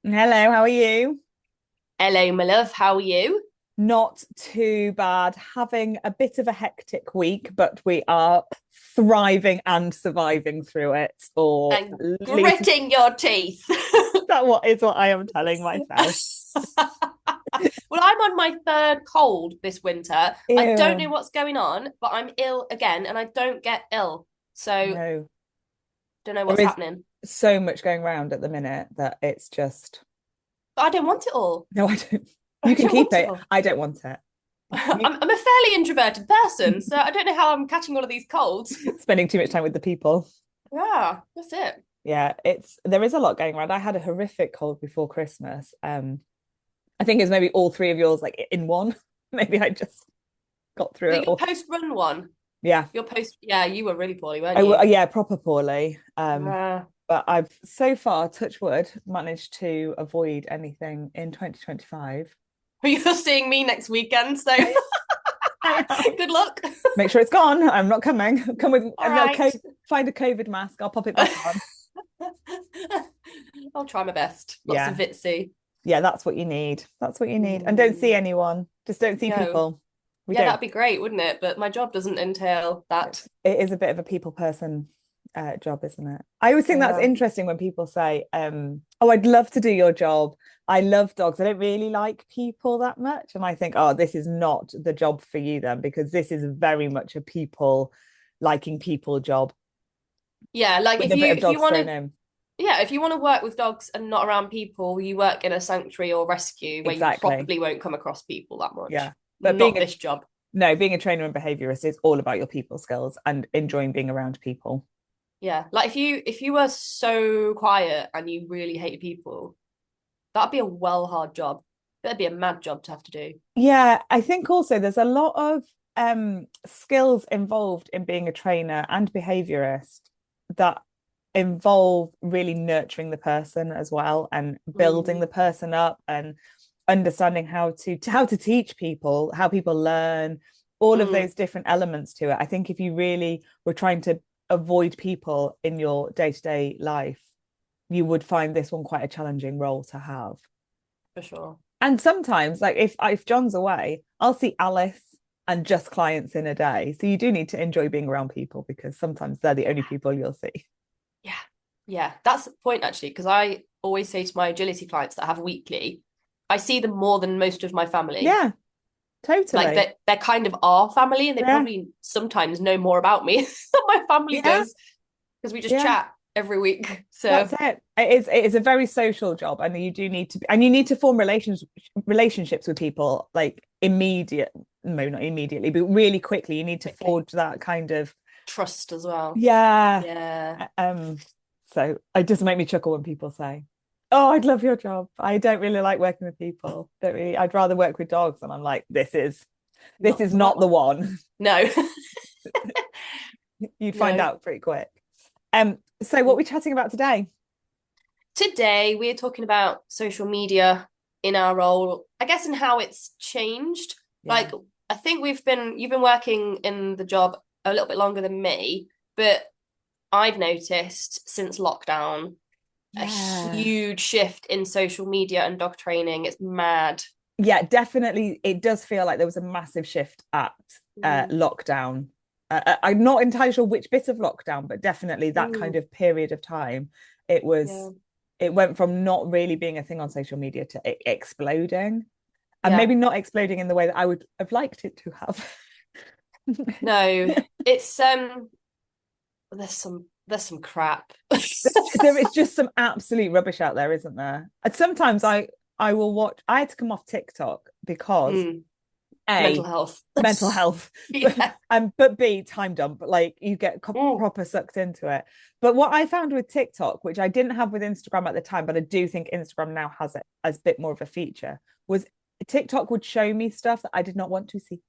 Hello, how are you? Hello, my love. How are you? Not too bad. Having a bit of a hectic week, but we are thriving and surviving through it, or And at least gritting your teeth. that what is what I am telling myself. Well, I'm on my third cold this winter. I don't know Ew. what's going on, but I'm ill again and I don't get ill. So No, don't know there what's is happening. so much going around at the minute that it's just But I don't want it all. no, I don't. I You can don't keep want it it. all. I don't want it. You I'm a fairly introverted person, so I don't know how I'm catching all of these colds. spending too much time with the people. Yeah, that's it. Yeah, it's there is a lot going around. I had a horrific cold before Christmas. I think it's maybe all three of yours like in one. Maybe I just got through So it your all. post-run one, Yeah. yeah, you were really poorly, weren't you? Yeah, proper poorly. Uh, But I've so far, touch wood, managed to avoid anything in 2025. you're seeing me next weekend, so I am. good luck. Make sure it's gone. I'm not coming. Come with All right. find a COVID mask. I'll pop it back on. I'll try my best. Lots of Yeah. Vitsy. Yeah, that's what you need. That's what you need. And don't see Mm, anyone. Just don't see no. people. We Yeah, don't. that'd be great, wouldn't it? But my job doesn't entail that. It is a bit of a people person job, isn't it? I always think that's Yeah. interesting when people say, "Oh, I'd love to do your job. I love dogs. I don't really like people that much." And I think, "Oh, this is not the job for you then, because this is very much a people liking people job Yeah, like with if a bit you of if you dogs want thrown to in." yeah, if you want to work with dogs and not around people, you work in a sanctuary or rescue where you Exactly. probably won't come across people that Yeah. much. But Not this job. being a trainer and behaviorist is all about your people skills and enjoying being around people. Yeah. Like if you were so quiet and you really hated people, that'd be a well hard job. That'd be a mad job to have to do. Yeah, I think also there's a lot of skills involved in being a trainer and behaviorist that involve really nurturing the person as well and building Mm, the person up and understanding how to teach people, how people learn, all of mm, those different elements to it. I think if you really were trying to avoid people in your day-to-day life, you would find this one quite a challenging role to have. for sure. And sometimes, like if John's away, I'll see Alice and just clients in a day. So you do need to enjoy being around people because sometimes they're the only people you'll see. Yeah. Yeah. That's the point actually, because I always say to my agility clients that have weekly, I see them more than most of my family. Yeah, Like totally. they're kind of our family and they Yeah, probably sometimes know more about me than my family yeah, does because we just yeah. chat every week. That's So it. It is a very social job, and you do need to and you need to form relationships with people like immediate, no, not immediately, but really quickly. You need to quickly. forge that kind of Trust as well. yeah. Yeah. So it does make me chuckle when people say, "Oh, I'd love your job. I don't really like working with people. Don't really. I'd rather work with dogs." And I'm like, this Not is the right not the one. one. No. You'd find No. out pretty quick. So what are we chatting about today? Today we are talking about social media in our role, I guess, and how it's changed. Yeah. Like, I think you've been working in the job a little bit longer than me, but I've noticed since lockdown a Yeah. huge shift in social media and dog training. It's mad. Yeah, definitely. It does feel like there was a massive shift at Mm, lockdown. I'm not entirely sure which bit of lockdown, but definitely that kind mm, of period of time. It yeah, was, it went from not really being a thing on social media to it exploding, and yeah. maybe not exploding in the way that I would have liked it to have. No, it's there's some crap. There is just some absolute rubbish out there, isn't there? And sometimes I will watch. I had to come off TikTok because Mm, mental A, health. mental health, Yeah. but B, time dump. Like you get Mm, proper sucked into it. But what I found with TikTok, which I didn't have with Instagram at the time, but I do think Instagram now has it as a bit more of a feature, was TikTok would show me stuff that I did not want to see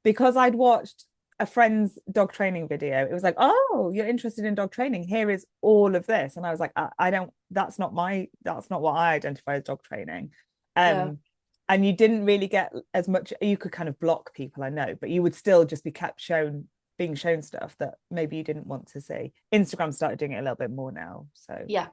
because I'd watched a friend's dog training video. It was like, oh, you're interested in dog training. Here is all of this. And I was like, I don't, that's not what I identify as dog training. yeah. Um, and you didn't really get as much, you could kind of block people, I know, but you would still just be kept being shown stuff that maybe you didn't want to see. Instagram started doing it a little bit more now. So, Yeah.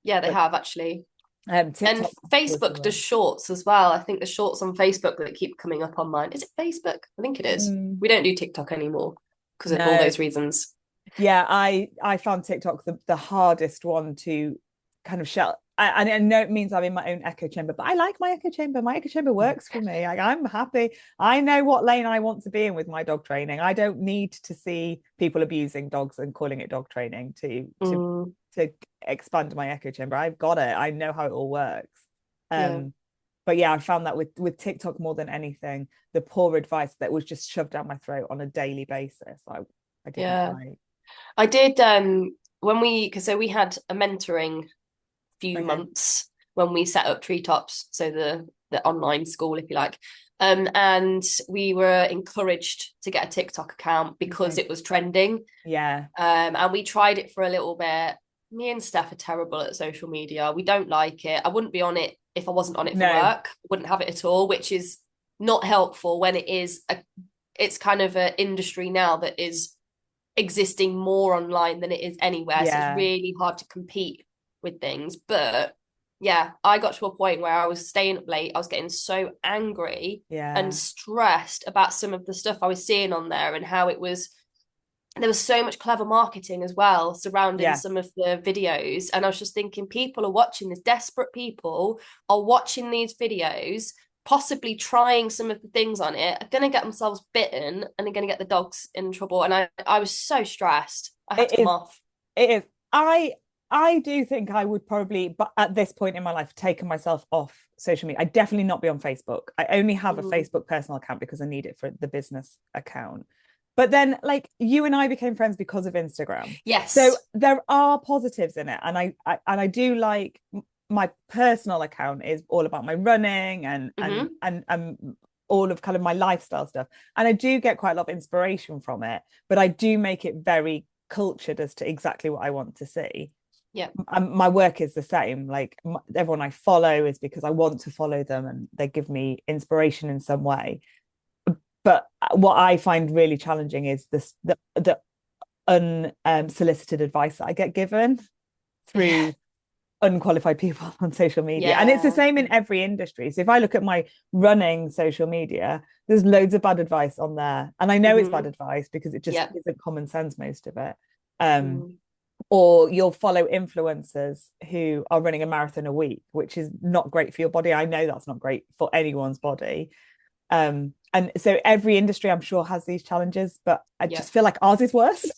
Yeah, they but have actually. And TikTok was the Facebook does one. shorts as well. I think the shorts on Facebook that keep coming up on mine. Is it Facebook? I think it is. Mm, We don't do TikTok anymore because of all no. those reasons. Yeah, I found TikTok the hardest one to kind of shut. I know it means I'm in my own echo chamber, but I like my echo chamber. My echo chamber works for me. I'm happy. I know what lane I want to be in with my dog training. I don't need to see people abusing dogs and calling it dog training to expand my echo chamber. I've got it. I know how it all works. Yeah. But yeah, I found that with TikTok more than anything, the poor advice that was just shoved down my throat on a daily basis. I didn't Yeah. like. I did when because so we had a mentoring few Okay. months when we set up Treetops, so the online school, if you like. And we were encouraged to get a TikTok account because Okay. it was trending. Yeah. And we tried it for a little bit. Me and Steph are terrible at social media. We don't like it. I wouldn't be on it if I wasn't on it for No. work. I wouldn't have it at all, which is not helpful when it's kind of an industry now that is existing more online than it is anywhere. So it's Yeah. really hard to compete with things. But yeah, I got to a point where I was staying up late. I was getting so angry and Yeah. stressed about some of the stuff I was seeing on there and how there was so much clever marketing as well surrounding Yeah. some of the videos. And I was just thinking, people are watching this, desperate people are watching these videos, possibly trying some of the things on it, are going to get themselves bitten and they're going to get the dogs in trouble. And I was so stressed. I had It to come is. off. It is. I do think I would probably, but at this point in my life, taken myself off social media. I'd definitely not be on Facebook. I only have a Facebook personal account because I need it for the business account. But then, like, you and I became friends because of Instagram. So Yes. there are positives in it, and I do like my personal account is all about my running and all of kind of my lifestyle stuff, and I do get quite a lot of inspiration from it. But I do make it very cultured as to exactly what I want to see. Yeah. My work is the same. Like everyone I follow is because I want to follow them, and they give me inspiration in some way. But what I find really challenging is the unsolicited advice that I get given through unqualified people on social media. And it's the Yeah. same in every industry. So if I look at my running social media, there's loads of bad advice on there. And I know it's bad advice because it just isn't common sense, most of it. Or you'll follow influencers who are running a marathon a week, which is not great for your body. I know that's not great for anyone's body. And so every industry, I'm sure, has these challenges, but I just feel like ours is worse.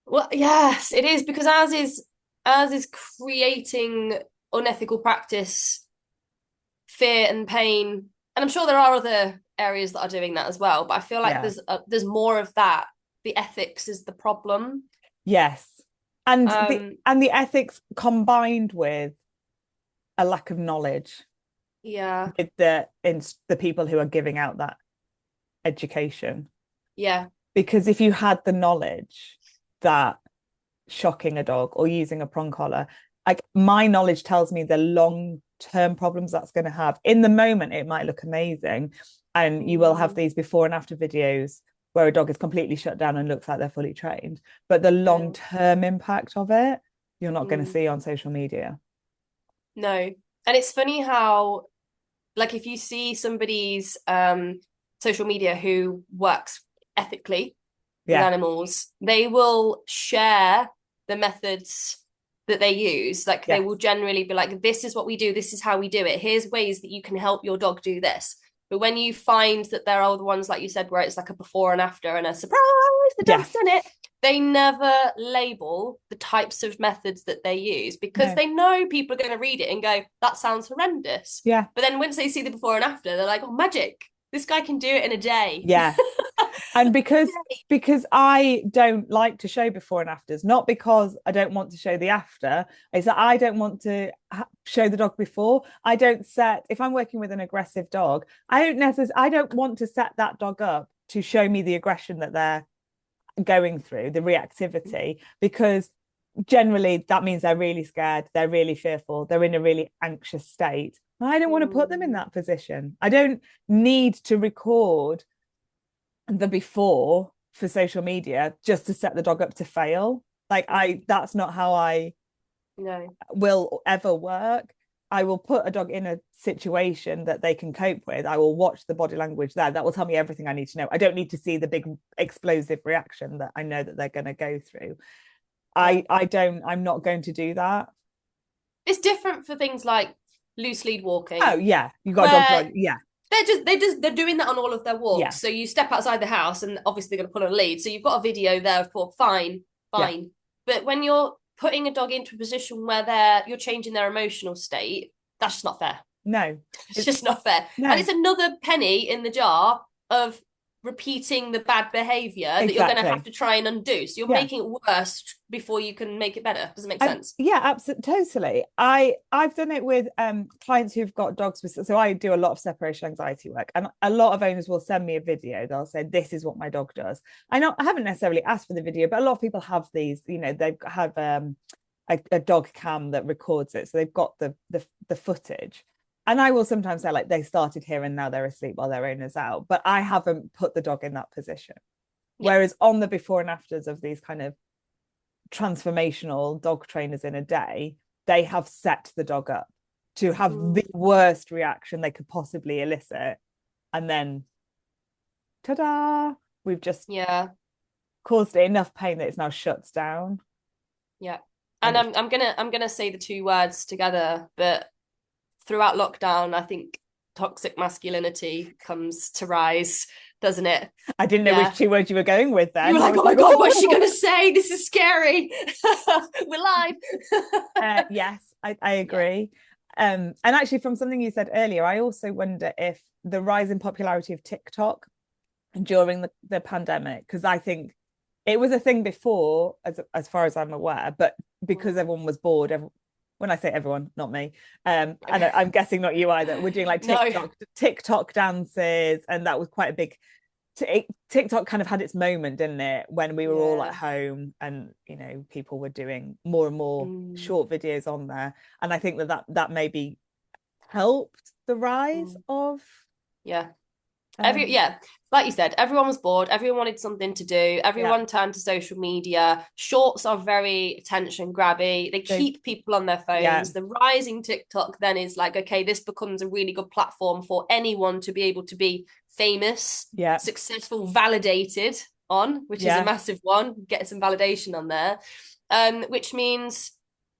Well, yes, it is, because ours is creating unethical practice, fear and pain. And I'm sure there are other areas that are doing that as well, but I feel like there's more of that. The ethics is the problem. Yes. And the ethics combined with a lack of knowledge. Yeah. With the people who are giving out that education. Yeah. Because if you had the knowledge that shocking a dog or using a prong collar, like my knowledge tells me the long-term problems that's going to have. In the moment, it might look amazing, and you will have these before and after videos where a dog is completely shut down and looks like they're fully trained. But the long-term impact of it, you're not going to see on social media. No. And it's funny how, like, if you see somebody's social media who works ethically with animals, they will share the methods that they use. Like they will generally be like, this is what we do, this is how we do it, here's ways that you can help your dog do this. But when you find that there are the ones, like you said, where it's like a before and after and a surprise, the dog's done it, they never label the types of methods that they use, because they know people are going to read it and go, that sounds horrendous. Yeah. But then once they see the before and after, they're like, oh, magic, this guy can do it in a day. Yeah. And because I don't like to show before and afters, not because I don't want to show the after, is that I don't want to show the dog before. I don't set, if I'm working with an aggressive dog, I don't want to set that dog up to show me the aggression that they're going through, the reactivity, because generally that means they're really scared, they're really fearful, they're in a really anxious state. I don't want to put them in that position. I don't need to record the before for social media just to set the dog up to fail. Like that's not how I will ever work. I will put a dog in a situation that they can cope with. I will watch the body language there. That will tell me everything I need to know. I don't need to see the big explosive reaction that I know that they're going to go through. I'm not going to do that. It's different for things like loose lead walking. Oh yeah, you got a dog. Yeah, they're doing that on all of their walks. Yeah. So you step outside the house and obviously they're going to pull on a lead. So you've got a video there for fine. Yeah. But when you're putting a dog into a position where you're changing their emotional state, that's just not fair. No, it's just not fair. No. And it's another penny in the jar of repeating the bad behavior that you're going to have to try and undo. So you're making it worse before you can make it better. Does it make sense? Yeah, absolutely, totally. I've done it with clients who've got dogs with, so I do a lot of separation anxiety work, and a lot of owners will send me a video. They'll say, this is what my dog does. I haven't necessarily asked for the video, but a lot of people have these, you know, they have a dog cam that records it, so they've got the footage. And I will sometimes say, like, they started here and now they're asleep while their owner's out, but I haven't put the dog in that position. Yeah. Whereas on the before and afters of these kind of transformational dog trainers in a day, they have set the dog up to have the worst reaction they could possibly elicit, and then ta-da, we've just caused it enough pain that it's now shuts down. Yeah. And I'm gonna say the two words together, but throughout lockdown, I think toxic masculinity comes to rise, doesn't it? I didn't know which two words you were going with then. You were like, oh my God, what's she going to say? This is scary. We're live. Yes, I agree. Yeah. And actually, from something you said earlier, I also wonder if the rise in popularity of TikTok during the pandemic, because I think it was a thing before, as far as I'm aware, but because everyone was bored, when I say everyone, not me, and I'm guessing not you either, we're doing like TikTok dances, and that was quite a big. TikTok kind of had its moment, didn't it, when we were all at home, and you know, people were doing more and more short videos on there, and I think that maybe helped the rise of like you said, everyone was bored, everyone wanted something to do, everyone turned to social media. Shorts are very attention grabby, they keep people on their phones. The rising TikTok then is like, okay, this becomes a really good platform for anyone to be able to be famous, successful, validated on, which is a massive one, get some validation on there, which means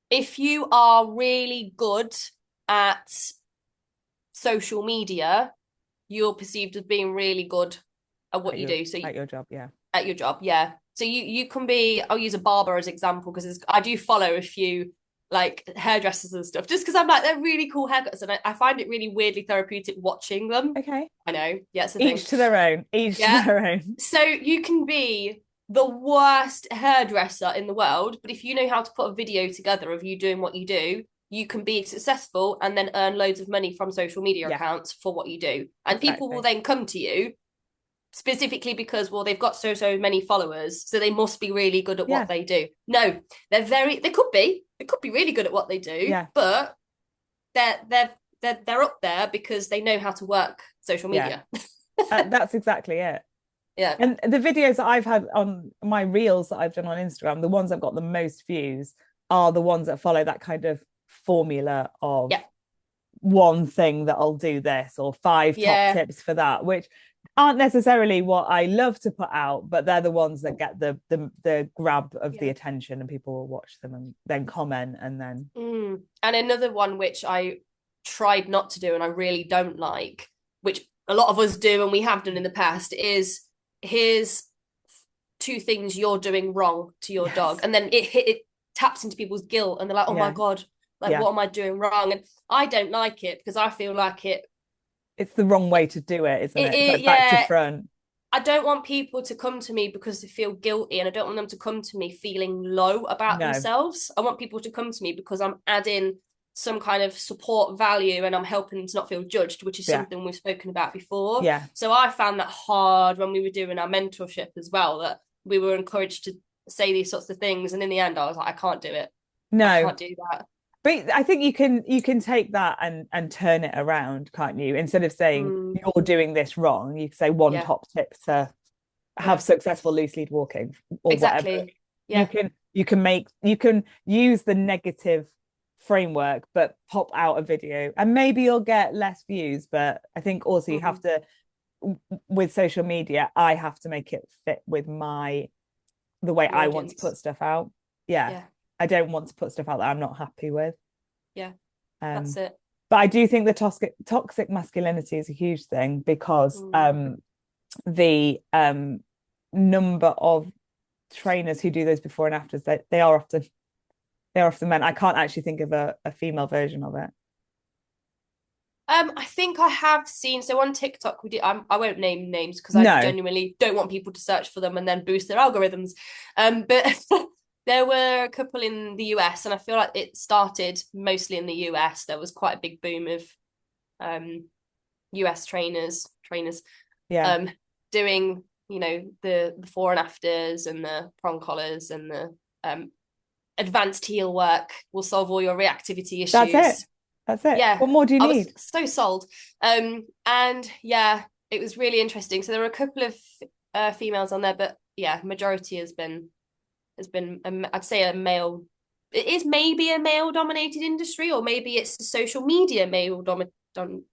if you are really good at social media, you're perceived as being really good at what you do. So at your job, at your job, so you can be, I'll use a barber as example, because I do follow a few like hairdressers and stuff, just because I'm like, they're really cool haircuts, and I find it really weirdly therapeutic watching them. Okay, I know, it's each to their own, to their own. So you can be the worst hairdresser in the world, but if you know how to put a video together of you doing what you do, you can be successful and then earn loads of money from social media accounts for what you do. And people will then come to you specifically because, well, they've got so many followers, so they must be really good at what they do. No, they could be really good at what they do, but they're up there because they know how to work social media. That's exactly it. Yeah. And the videos that I've had on my reels that I've done on Instagram, the ones that got the most views are the ones that follow that kind of formula of one thing that'll do this, or 5 top tips for that, which aren't necessarily what I love to put out, but they're the ones that get the grab of the attention, and people will watch them and then comment, and then and another one which I tried not to do and I really don't like, which a lot of us do and we have done in the past, is here's 2 things you're doing wrong to your dog, and then it taps into people's guilt, and they're like, oh my God, like what am I doing wrong? And I don't like it because I feel like it's the wrong way to do it, isn't it? It's like back to front. I don't want people to come to me because they feel guilty, and I don't want them to come to me feeling low about themselves. I want people to come to me because I'm adding some kind of support value, and I'm helping them to not feel judged, which is something we've spoken about before. So I found that hard when we were doing our mentorship as well, that we were encouraged to say these sorts of things, and in the end I was like, I can't do it. I can't do that. But I think you can take that and turn it around, can't you? Instead of saying you're doing this wrong, you can say one top tip to have successful loose lead walking, or whatever. You can use the negative framework, but pop out a video, and maybe you'll get less views. But I think also you have to, with social media, I have to make it fit with the way I want to put stuff out. Yeah. I don't want to put stuff out that I'm not happy with. Yeah, that's it. But I do think the toxic masculinity is a huge thing, because the number of trainers who do those before and afters, they are often men. I can't actually think of a female version of it. I think I have seen, so on TikTok we did, I won't name names because I genuinely don't want people to search for them and then boost their algorithms, but there were a couple in the US, and I feel like it started mostly in the US. There was quite a big boom of US trainers doing, you know, the before and afters and the prong collars and the advanced heel work will solve all your reactivity issues. That's it. Yeah. What more do you need? I was so sold. And yeah, it was really interesting. So there were a couple of females on there, but yeah, majority has been I'd say a male. It is maybe a male dominated industry, or maybe it's the social media male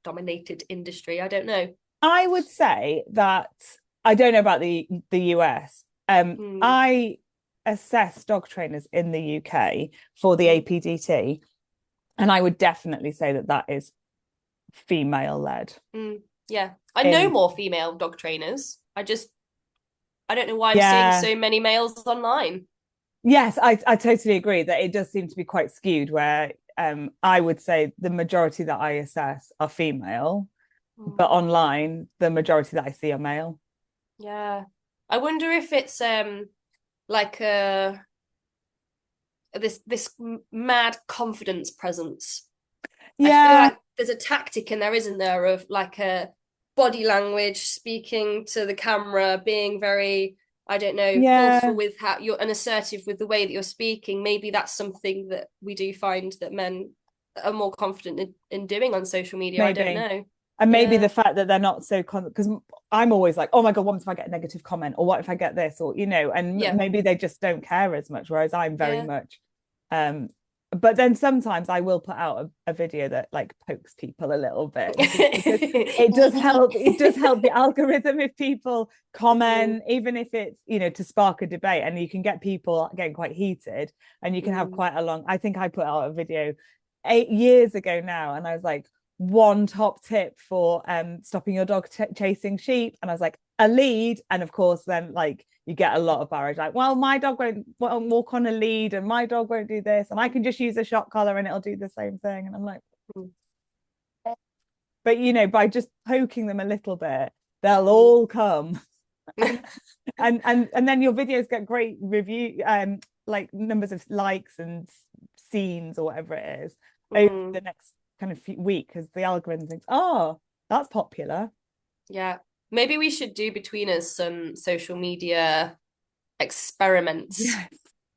dominated industry. I don't know. I would say that I don't know about the US. I assess dog trainers in the UK for the APDT, and I would definitely say that is female led. Yeah, I know more female dog trainers. I don't know why I'm seeing so many males online. Yes, I totally agree that it does seem to be quite skewed, where I would say the majority that I assess are female, but online the majority that I see are male. Yeah, I wonder if it's like this mad confidence presence. Yeah, I feel like there's a tactic in there, isn't there, of like a body language, speaking to the camera, being very, I don't know, forceful with how you're, and assertive with the way that you're speaking. Maybe that's something that we do find that men are more confident in doing on social media. Maybe. I don't know. And maybe the fact that they're not so because I'm always like, oh my God, what if I get a negative comment? Or what if I get this? Or, you know, and maybe they just don't care as much, whereas I'm very much. But then sometimes I will put out a video that like pokes people a little bit. It does help. It does help the algorithm if people comment, even if it's, you know, to spark a debate, and you can get people getting quite heated, and you can have quite a long. I think I put out a video 8 years ago now, and I was like, one top tip for stopping your dog chasing sheep, and I was like, a lead. And of course then like you get a lot of barrage, like, well, my dog won't walk on a lead, and my dog won't do this, and I can just use a shock collar and it'll do the same thing. And I'm like, but you know, by just poking them a little bit, they'll all come. and then your videos get great review, like numbers of likes and scenes or whatever it is over the next kind of week, because the algorithm thinks, oh, that's popular. Yeah, maybe we should do between us some social media experiments.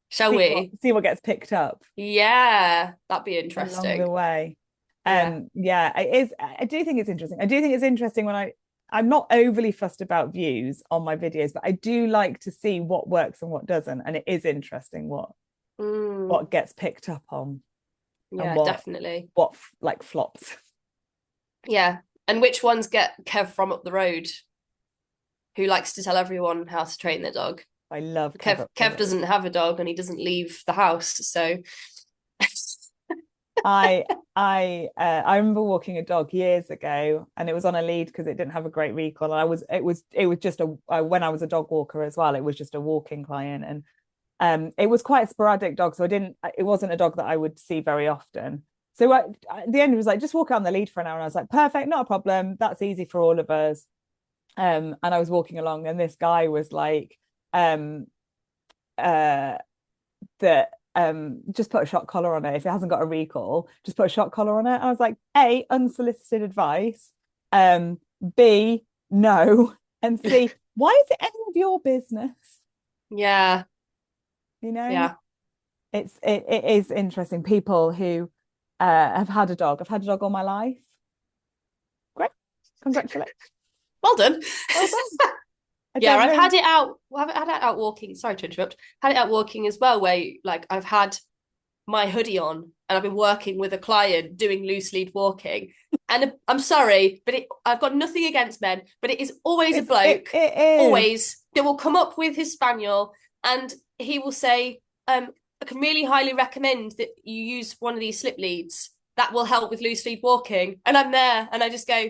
Shall we see what gets picked up? Yeah, that'd be interesting along the way. It is. I do think it's interesting. I do think it's interesting when I'm not overly fussed about views on my videos, but I do like to see what works and what doesn't, and it is interesting what gets picked up on. Yeah, definitely. What like flops. Yeah. And which ones get Kev from up the road, who likes to tell everyone how to train their dog. I love Kev doesn't have a dog, and he doesn't leave the house, so I remember walking a dog years ago, and it was on a lead because it didn't have a great recall, and it was just when I was a dog walker as well, it was just a walking client, and it was quite a sporadic dog, so it wasn't a dog that I would see very often. So at the end, it was like, just walk out on the lead for an hour, and I was like, perfect, not a problem, that's easy for all of us. And I was walking along, and this guy was like, just put a shock collar on it. If it hasn't got a recall, just put a shock collar on it. And I was like, A, unsolicited advice, B, no, and C, why is it any of your business? Yeah. You know, yeah, it is interesting. People who have had a dog. I've had a dog all my life. Great, congratulations. Well done. Well done. Yeah, I've had it out. Well, I've had it out walking. Sorry to interrupt. Had it out walking as well, where like I've had my hoodie on, and I've been working with a client doing loose lead walking. And I'm sorry, but I've got nothing against men, but it is always a bloke, it is. always, that will come up with his spaniel and he will say, I can really highly recommend that you use one of these slip leads that will help with loose lead walking. And I'm there and I just go,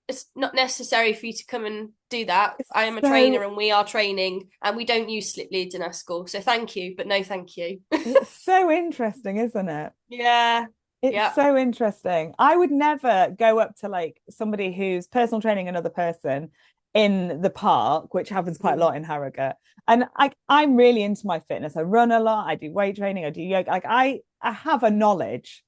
it's not necessary for you to come and do that. I am a trainer and we are training and we don't use slip leads in our school. So thank you, but no thank you. It's so interesting, isn't it? Yeah. It's so interesting. I would never go up to like somebody who's personal training another person in the park, which happens quite a lot in Harrogate. And I'm really into my fitness. I run a lot. I do weight training. I do yoga. Like I have a knowledge.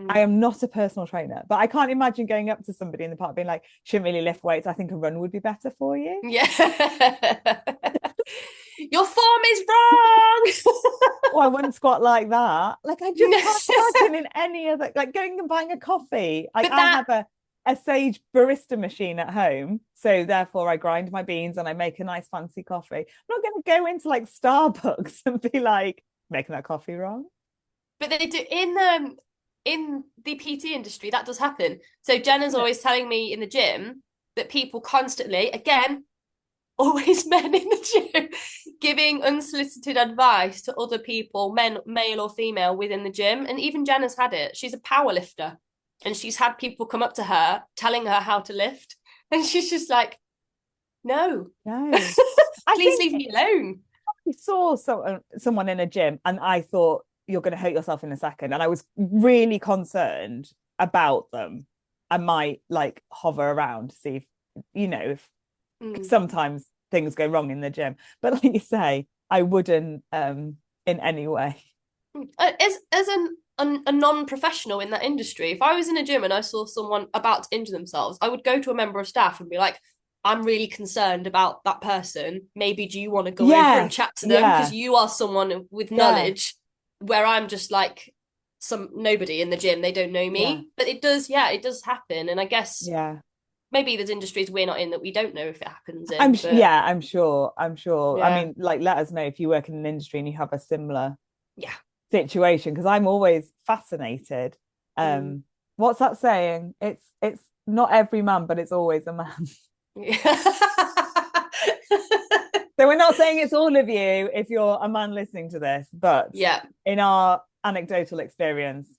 I am not a personal trainer, but I can't imagine going up to somebody in the park being like, shouldn't really lift weights. I think a run would be better for you. Yeah. Your form is wrong. Well, I wouldn't squat like that. Like I just can't imagine in any other, like going and buying a coffee. Like I have a Sage barista machine at home. So therefore I grind my beans and I make a nice fancy coffee. I'm not going to go into like Starbucks and be like, making that coffee wrong. But they do in the PT industry, that does happen. So Jenna's always telling me in the gym that people constantly, again, always men in the gym, giving unsolicited advice to other people, men, male or female, within the gym. And even Jenna's had it. She's a power lifter and she's had people come up to her telling her how to lift. And she's just like, no. Please leave me alone. I saw someone in a gym and I thought, you're going to hurt yourself in a second. And I was really concerned about them. I might like hover around to see if, you know, if sometimes things go wrong in the gym. But like you say, I wouldn't in any way. As a non-professional in that industry, if I was in a gym and I saw someone about to injure themselves, I would go to a member of staff and be like, I'm really concerned about that person. Maybe do you want to go over and chat to them? Because you are someone with knowledge. Where I'm just like some nobody in the gym, they don't know me. But it does happen. And I guess maybe there's industries we're not in that we don't know if it happens in. I'm sure. I mean, like, let us know if you work in an industry and you have a similar situation, because I'm always fascinated. What's that saying? It's not every man, but it's always a man. So we're not saying it's all of you if you're a man listening to this, but in our anecdotal experience,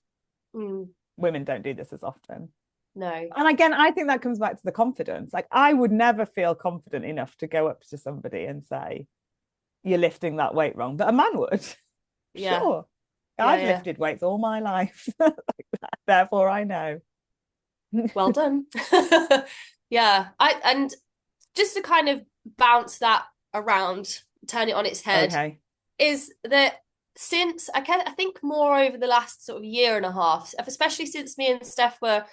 women don't do this as often. No. And again, I think that comes back to the confidence. Like I would never feel confident enough to go up to somebody and say, you're lifting that weight wrong, but a man would. Sure. I've lifted weights all my life. Therefore I know. Well done. And just to kind of bounce that around, turn it on its head, is that since I think more over the last sort of year and a half, especially since me and Steph have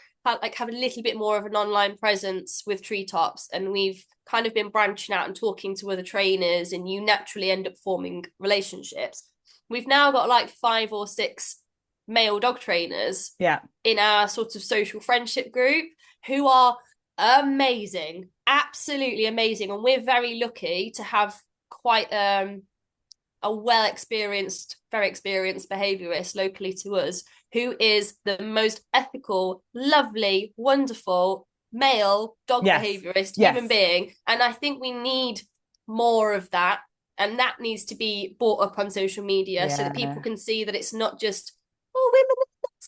a little bit more of an online presence with Treetops, and we've kind of been branching out and talking to other trainers, and you naturally end up forming relationships. We've now got like 5 or 6 male dog trainers in our sort of social friendship group who are amazing, absolutely amazing, and we're very lucky to have quite a very experienced behaviorist locally to us, who is the most ethical, lovely, wonderful male dog behaviorist human being. And I think we need more of that, and that needs to be brought up on social media so that people can see that it's not just women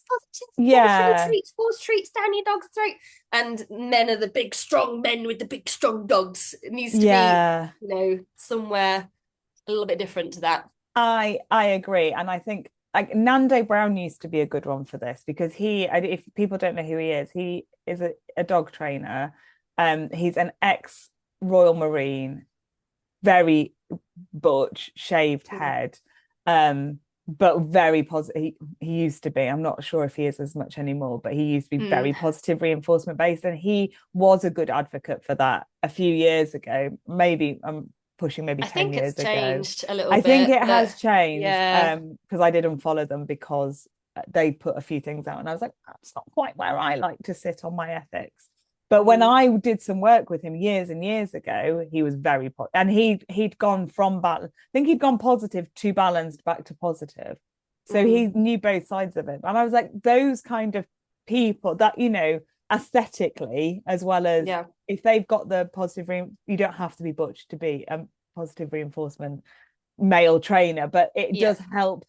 positive, force treats down your dog's throat, and men are the big strong men with the big strong dogs. It needs to be somewhere a little bit different to that. I agree, and I think like Nando Brown used to be a good one for this, because if people don't know who he is a dog trainer. He's an ex Royal Marine, very butch, shaved head, but very positive. He used to be, I'm not sure if he is as much anymore, but he used to be very positive reinforcement based, and he was a good advocate for that a few years ago. Maybe I'm pushing 10 years ago. I think it's changed a little bit. I think it has changed, because I did unfollow them because they put a few things out and I was like, that's not quite where I like to sit on my ethics. But when I did some work with him years and years ago, he was very and he'd gone from I think he'd gone positive to balanced back to positive. So he knew both sides of it. And I was like, those kind of people that, you know, aesthetically, as well as if they've got the you don't have to be butch to be a positive reinforcement male trainer, but it does help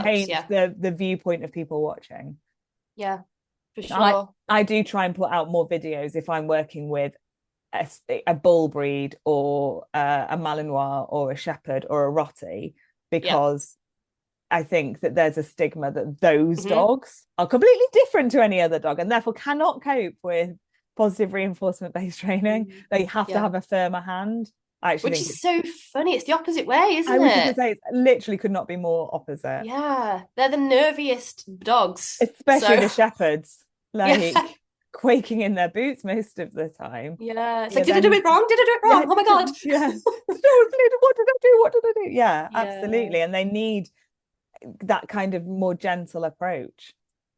change the viewpoint of people watching. Yeah, for sure. I do try and put out more videos if I'm working with a bull breed or a Malinois or a shepherd or a Rottie, because I think that there's a stigma that those dogs are completely different to any other dog and therefore cannot cope with positive reinforcement based training. They have to have a firmer hand. Which is so funny. It's the opposite way, isn't it? I was going to say, it literally could not be more opposite. Yeah, they're the nerviest dogs. Especially the shepherds, like quaking in their boots most of the time. Yeah, it's like, did I do it wrong? Did I do it wrong? Oh my God. Yeah. What did I do? What did I do? Yeah, absolutely. And they need that kind of more gentle approach.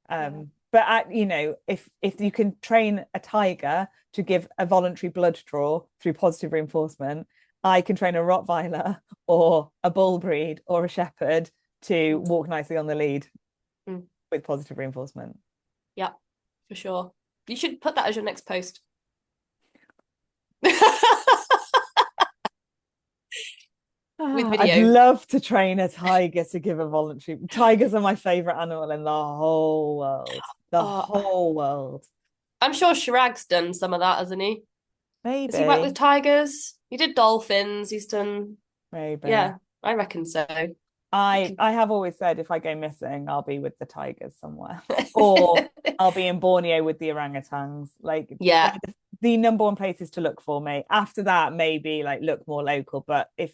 But you know, if you can train a tiger to give a voluntary blood draw through positive reinforcement, I can train a Rottweiler or a bull breed or a shepherd to walk nicely on the lead with positive reinforcement. Yeah, for sure. You should put that as your next post. With video. I'd love to train a tiger to give a voluntary. Tigers are my favorite animal in the whole world. Whole world. I'm sure Chirag's done some of that, hasn't he? Maybe. Has he worked with tigers? He did dolphins. He's done. Maybe. Yeah, I reckon so. I have always said if I go missing, I'll be with the tigers somewhere, or I'll be in Borneo with the orangutans. Like, the number one places to look for me. After that, maybe like look more local. But if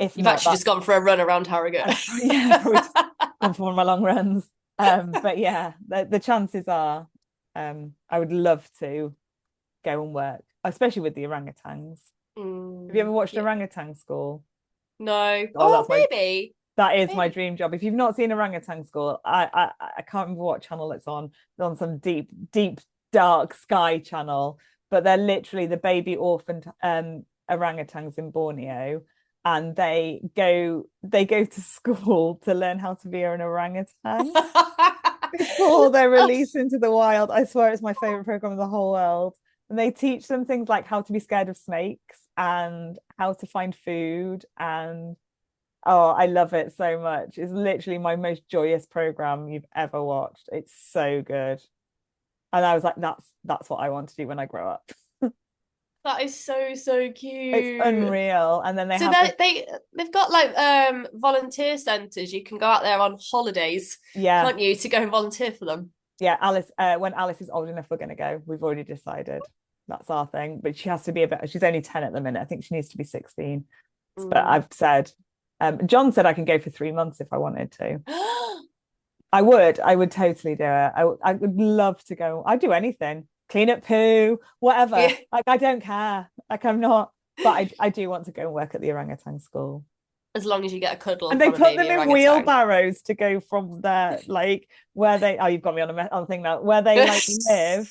you've actually just gone for a run around Harrogate, gone for one of my long runs. But yeah, the chances are, I would love to go and work, especially with the orangutans. Have you ever watched Orangutan School? No. Maybe. That is my dream job. If you've not seen Orangutan School, I can't remember what channel it's on. It's on some deep dark sky channel, but they're literally the baby orphaned orangutans in Borneo, and they go to school to learn how to be an orangutan before they're released into the wild. I swear it's my favorite program in the whole world. And they teach them things like how to be scared of snakes and how to find food. And I love it so much. It's literally my most joyous program you've ever watched. It's so good. And I was like, that's what I want to do when I grow up. That is so cute. It's unreal. And then they've got like volunteer centres. You can go out there on holidays, can't you, to go and volunteer for them? Yeah, Alice, when Alice is old enough, we're going to go. We've already decided. That's our thing. But she has to be she's only 10 at the minute. I think she needs to be 16. But I've said, John said I can go for 3 months if I wanted to. I would totally do it. I would love to go. I'd do anything. Clean up poo, whatever. Like, I don't care. Like, I'm not, but I do want to go and work at the orangutan school. As long as you get a cuddle. And they put them in wheelbarrows to go from their, like, where they, you've got me on a thing now, where they like live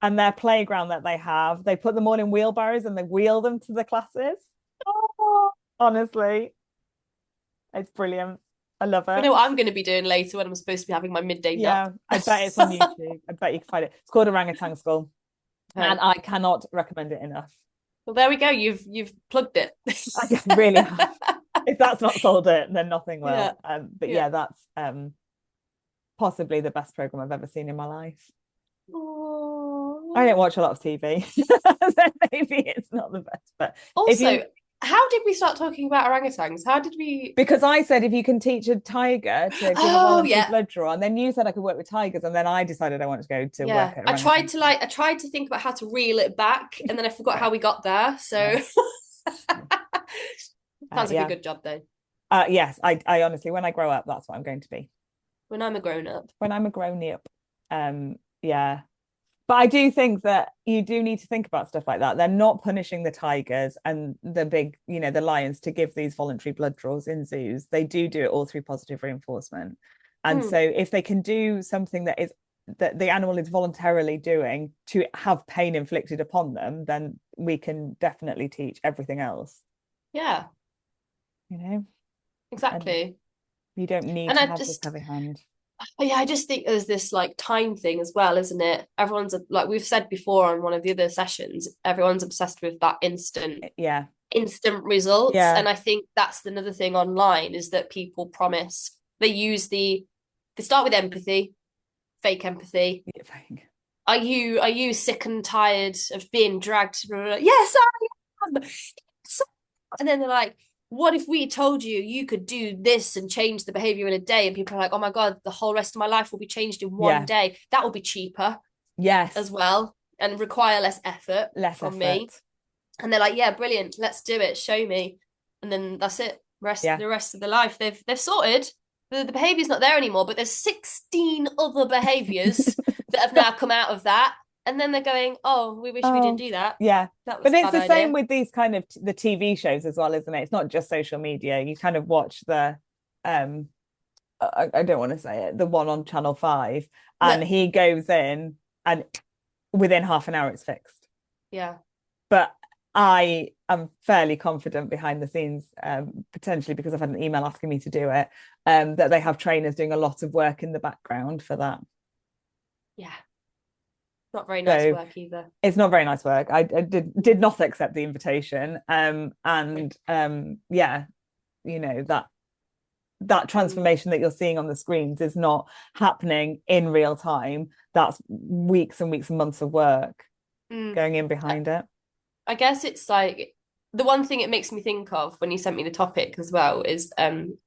and their playground that they have. They put them all in wheelbarrows and they wheel them to the classes. Oh, honestly, it's brilliant. I love it. You know what I'm going to be doing later when I'm supposed to be having my midday nap? Yeah, I bet it's on YouTube. I bet you can find it. It's called Orangutan School. And I cannot recommend it enough. Well, there we go. You've plugged it. I really have. If that's not sold it, then nothing will. But that's possibly the best program I've ever seen in my life. Aww. I don't watch a lot of TV, so maybe it's not the best. But also, how did we start talking about orangutans? How did we? Because I said if you can teach a tiger to give a voluntary blood draw, and then you said I could work with tigers, and then I decided I wanted to go to work at I tried to think about how to reel it back, and then I forgot how we got there. So sounds like a good job though. Yes, I honestly, when I grow up, that's what I'm going to be. When I'm a grown up. When I'm a grown up. Yeah. But I do think that you do need to think about stuff like that. They're not punishing the tigers and the big, the lions to give these voluntary blood draws in zoos. They do it all through positive reinforcement. And so if they can do something that the animal is voluntarily doing to have pain inflicted upon them, then we can definitely teach everything else. Yeah. Exactly. You don't need And to I have this just, heavy hand. yeah, I just think there's this like time thing as well, isn't it? Everyone's like we've said before on one of the other sessions, everyone's obsessed with that Yeah. instant results. Yeah. And I think that's another thing online is that people promise they start with empathy, fake empathy. Are you sick and tired of being dragged? Yes, I am. And then they're like, what if we told you you could do this and change the behavior in a day? And people are like, oh my God, the whole rest of my life will be changed in one day. That will be cheaper. Yes. As well, and require less effort from me. And they're like, yeah, brilliant, let's do it, show me. And then that's it. The rest of the life they've sorted. The behavior's not there anymore, but there's 16 other behaviors that have now come out of that. And then they're going, oh, we wish we didn't do that. Yeah. That was but it's the idea. same with these kind of the TV shows as well, isn't it? It's not just social media. You kind of watch the I don't want to say it, the one on Channel 5, and he goes in and within half an hour it's fixed. Yeah. But I am fairly confident behind the scenes, potentially because I've had an email asking me to do it, that they have trainers doing a lot of work in the background for that. Yeah. Not very nice work either. It's not very nice work. I did not accept the invitation. Yeah, you know, that transformation that you're seeing on the screens is not happening in real time. That's weeks and weeks and months of work going in behind it. I guess it's like the one thing it makes me think of when you sent me the topic as well is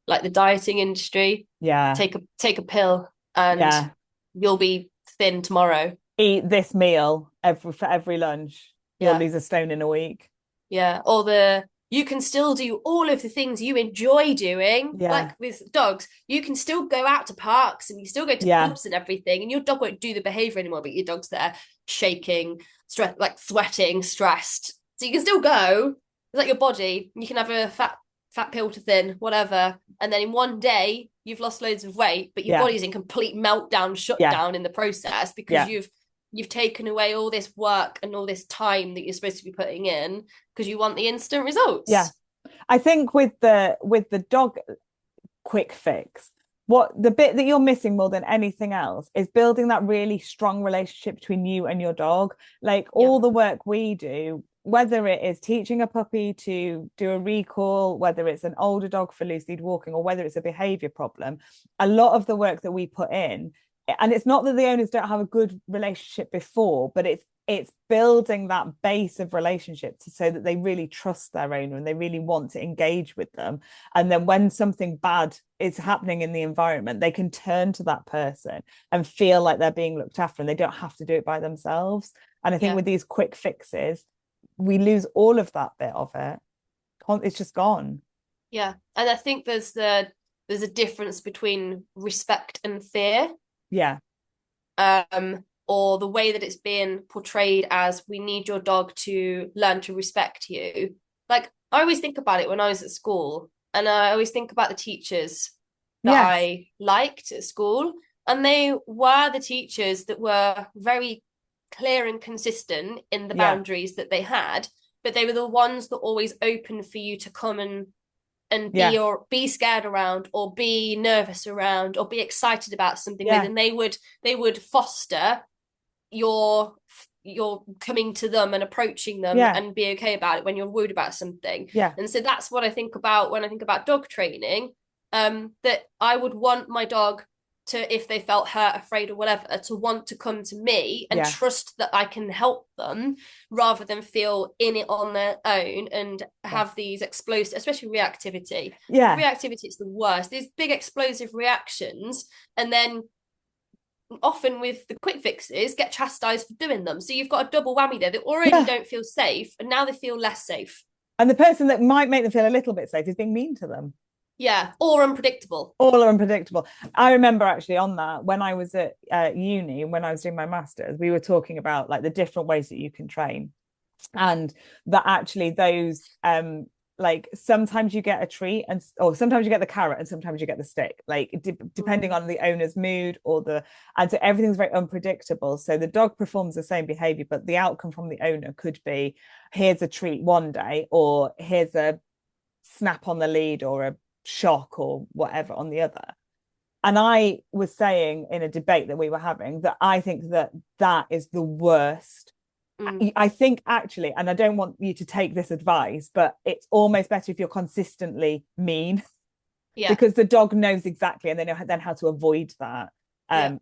like the dieting industry. Yeah. Take a pill and you'll be thin tomorrow. Eat this meal for every lunch. You'll lose a stone in a week. Yeah. Or you can still do all of the things you enjoy doing. Yeah. Like with dogs, you can still go out to parks and you still go to pubs and everything, and your dog won't do the behavior anymore, but your dog's there shaking, like sweating, stressed. So you can still go. It's like your body. You can have a fat pill to thin, whatever. And then in one day, you've lost loads of weight, but your body's in complete meltdown, shutdown in the process because you've taken away all this work and all this time that you're supposed to be putting in because you want the instant results. Yeah. I think with the dog quick fix, what the bit that you're missing more than anything else is building that really strong relationship between you and your dog. Like all the work we do, whether it is teaching a puppy to do a recall, whether it's an older dog for loose lead walking, or whether it's a behavior problem, a lot of the work that we put in, and it's not that the owners don't have a good relationship before, but it's building that base of relationship so that they really trust their owner and they really want to engage with them. And then when something bad is happening in the environment, they can turn to that person and feel like they're being looked after, and they don't have to do it by themselves. And I think with these quick fixes, we lose all of that bit of it. It's just gone. Yeah. And I think there's a difference between respect and fear. Yeah. Or the way that it's being portrayed as we need your dog to learn to respect you. Like I always think about it when I was at school, and I always think about the teachers that I liked at school, and they were the teachers that were very clear and consistent in the boundaries that they had, but they were the ones that always opened for you to come and be scared around, or be nervous around, or be excited about something with, and they would foster your coming to them and approaching them and be okay about it when you're worried about something. And so that's what I think about when I think about dog training, that I would want my dog to, if they felt hurt, afraid, or whatever, to want to come to me and trust that I can help them, rather than feel in it on their own and have these explosive, especially reactivity. Reactivity is the worst. These big explosive reactions, and then often with the quick fixes get chastised for doing them. So you've got a double whammy there. They already don't feel safe, and now they feel less safe. And the person that might make them feel a little bit safe is being mean to them. Yeah, or unpredictable. All are unpredictable. I remember actually on that, when I was at uni, when I was doing my master's, we were talking about like the different ways that you can train, and that actually those like sometimes you get a treat, or sometimes you get the carrot and sometimes you get the stick, like depending on the owner's mood and so everything's very unpredictable. So the dog performs the same behavior, but the outcome from the owner could be, here's a treat one day, or here's a snap on the lead, or a shock or whatever on the other. And I was saying in a debate that we were having that I think that that is the worst. I think actually, and I don't want you to take this advice, but it's almost better if you're consistently mean. Yeah. Because the dog knows exactly, and they know then how to avoid that.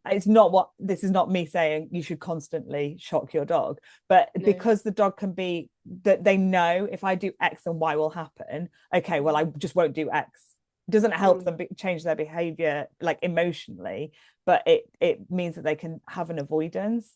It's not what, this is not me saying you should constantly shock your dog, but because the dog can be, that they know if I do X and Y will happen, okay, well, I just won't do X. It doesn't help them change their behavior like emotionally, but it means that they can have an avoidance.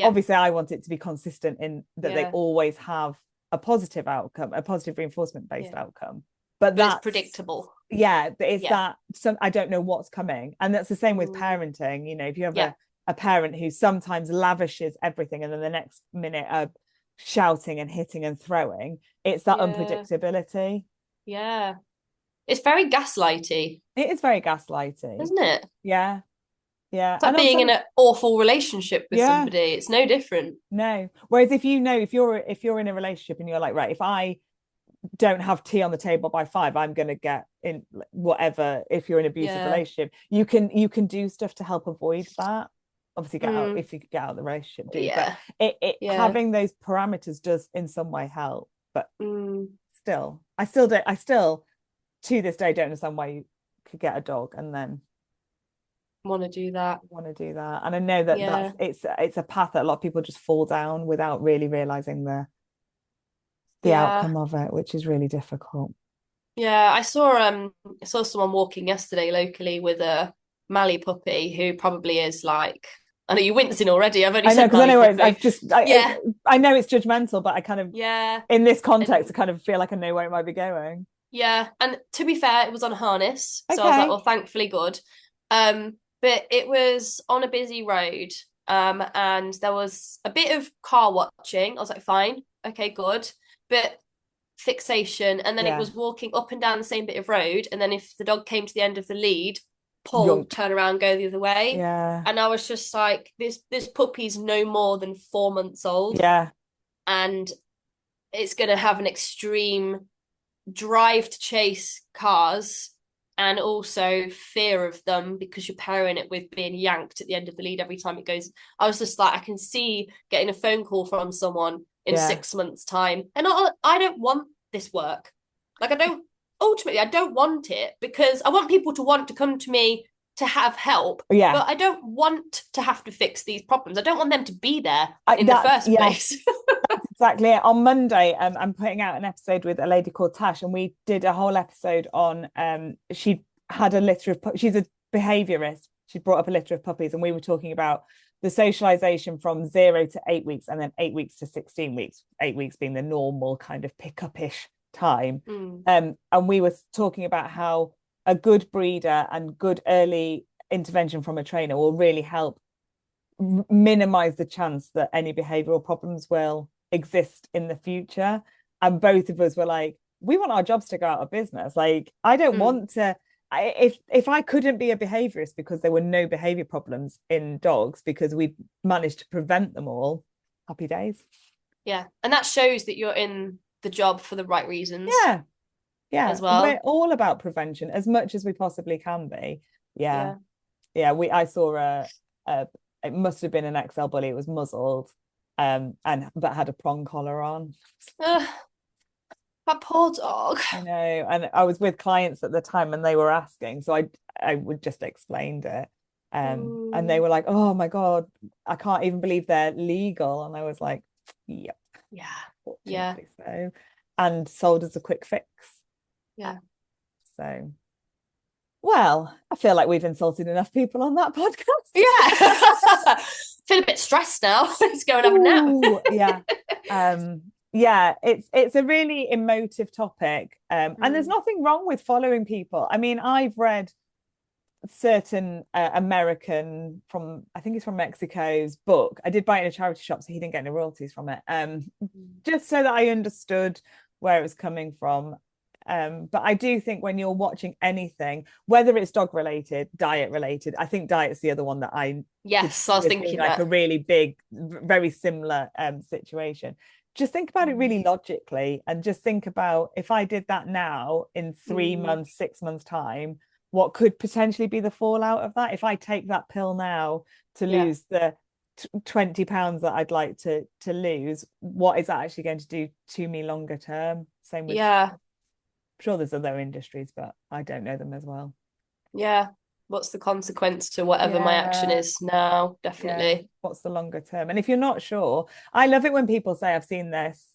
Obviously I want it to be consistent in that they always have a positive outcome, a positive reinforcement based outcome, but that's predictable. It's that some, I don't know what's coming. And that's the same with parenting. You know, if you have a parent who sometimes lavishes everything and then the next minute are shouting and hitting and throwing, it's that unpredictability. It's very gaslighty. It is very gaslighty, isn't it? It's like being in an awful relationship with somebody. It's no different. No. Whereas if you know, if you're in a relationship and you're like, right, if I don't have tea on the table by 5, I'm going to get in whatever. If you're in an abusive relationship, you can do stuff to help avoid that. Obviously get out, if you could get out of the relationship, but it having those parameters does in some way help. But still I still to this day don't understand why you could get a dog and then want to do that. And I know that it's a path that a lot of people just fall down without really realizing the outcome of it, which is really difficult. I saw someone walking yesterday locally with a Mali puppy who probably is like, I know you're wincing already. I've only said because I know I know it's judgmental, but I kind of in this context I kind of feel like I know where it might be going. And to be fair, it was on a harness, so I was like, well, thankfully good. But it was on a busy road, and there was a bit of car watching. I was like, fine, okay, good. But fixation, and then it was walking up and down the same bit of road, and then if the dog came to the end of the lead, pull, turn around, go the other way. And I was just like, this puppy's no more than 4 months old, and it's gonna have an extreme drive to chase cars and also fear of them because you're pairing it with being yanked at the end of the lead every time it goes. I was just like, I can see getting a phone call from someone in 6 months' time, and I don't want this work. Like, I don't want it, because I want people to want to come to me to have help, but I don't want to have to fix these problems. I don't want them to be there in the first place. That's exactly it. On Monday, I'm putting out an episode with a lady called Tash, and we did a whole episode on she had a litter of she's a behaviorist. She brought up a litter of puppies, and we were talking about the socialization from 0 to 8 weeks, and then 8 weeks to 16 weeks, 8 weeks being the normal kind of pick-up-ish time. And we were talking about how a good breeder and good early intervention from a trainer will really help minimize the chance that any behavioral problems will exist in the future. And both of us were like, we want our jobs to go out of business. Like, I don't want to, if I couldn't be a behaviorist because there were no behavior problems in dogs because we managed to prevent them all, happy days. And that shows that you're in the job for the right reasons. As well, we're all about prevention as much as we possibly can be. I saw it must have been an XL bully. It was muzzled but had a prong collar on. That poor dog. I know, and I was with clients at the time and they were asking, so I would just explained it, and they were like, oh my god, I can't even believe they're legal. And I was like, yep, so, and sold as a quick fix. So, well, I feel like we've insulted enough people on that podcast. Feel a bit stressed now. Let's go and have a nap. It's a really emotive topic, and there's nothing wrong with following people. I mean, I've read certain American, from I think he's from Mexico's, book. I did buy it in a charity shop, so he didn't get any royalties from it, just so that I understood where it was coming from. But I do think when you're watching anything, whether it's dog related, diet related, I think diet's the other one that I was thinking like a really big, very similar situation. just think about it really logically, and just think about, if I did that now in 3 months, 6 months time, what could potentially be the fallout of that? If I take that pill now to lose the 20 pounds that I'd like to lose, what is that actually going to do to me longer term? Same with, I'm sure there's other industries, but I don't know them as well. What's the consequence to whatever my action is now? Definitely. What's the longer term? And if you're not sure, I love it when people say, I've seen this,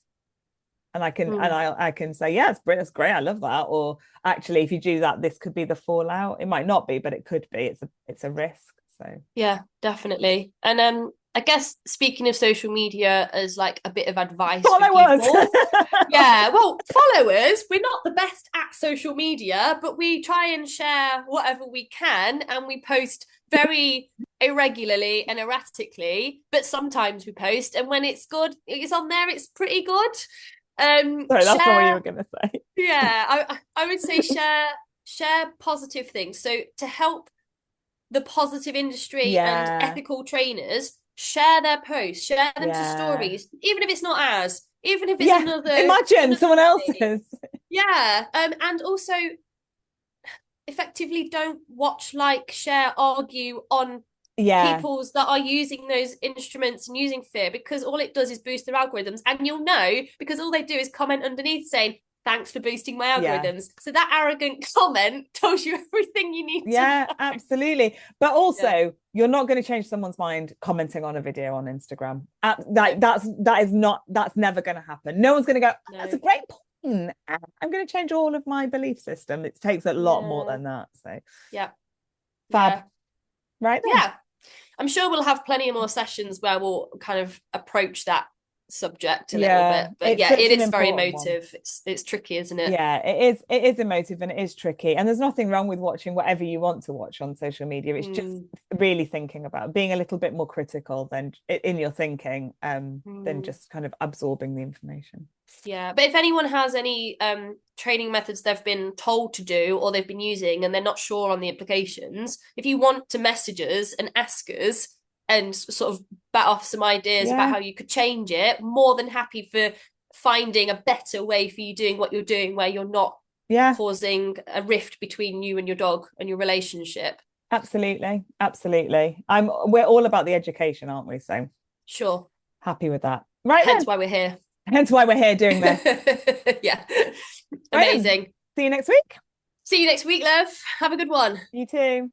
and I can I can say, yeah, it's great, I love that. Or actually, if you do that, this could be the fallout. It might not be, but it could be. It's a risk. So yeah, definitely. And I guess, speaking of social media as like a bit of advice for people, well, followers, we're not the best at social media, but we try and share whatever we can, and we post very irregularly and erratically, but sometimes we post, and when it's good, it's on there, it's pretty good. Sorry, that's not what you were gonna say. I would say share positive things. So to help the positive industry and ethical trainers, share their posts, share them to stories, even if it's not ours, even if it's imagine someone else's. And also effectively don't watch, like, share, argue on people's that are using those instruments and using fear, because all it does is boost their algorithms, and you'll know because all they do is comment underneath saying, thanks for boosting my algorithms. So that arrogant comment tells you everything you need to know. Absolutely. But also, you're not going to change someone's mind commenting on a video on Instagram. That's never going to happen. No one's going to go, that's a great point, I'm going to change all of my belief system. It takes a lot more than that. So fab. Right then. I'm sure we'll have plenty of more sessions where we'll kind of approach that subject a little bit, but it is very emotive. It's tricky, isn't it? It is emotive, and it is tricky, and there's nothing wrong with watching whatever you want to watch on social media. It's just really thinking about being a little bit more critical than in your thinking, than just kind of absorbing the information. But if anyone has any training methods they've been told to do or they've been using and they're not sure on the implications, if you want to message us and ask us and sort of bat off some ideas about how you could change it, more than happy for finding a better way for you doing what you're doing, where you're not causing a rift between you and your dog and your relationship. Absolutely. We're all about the education, aren't we? So sure, happy with that. Right, hence why we're here. Hence why we're here doing this. Amazing. See you next week. See you next week, love. Have a good one. You too.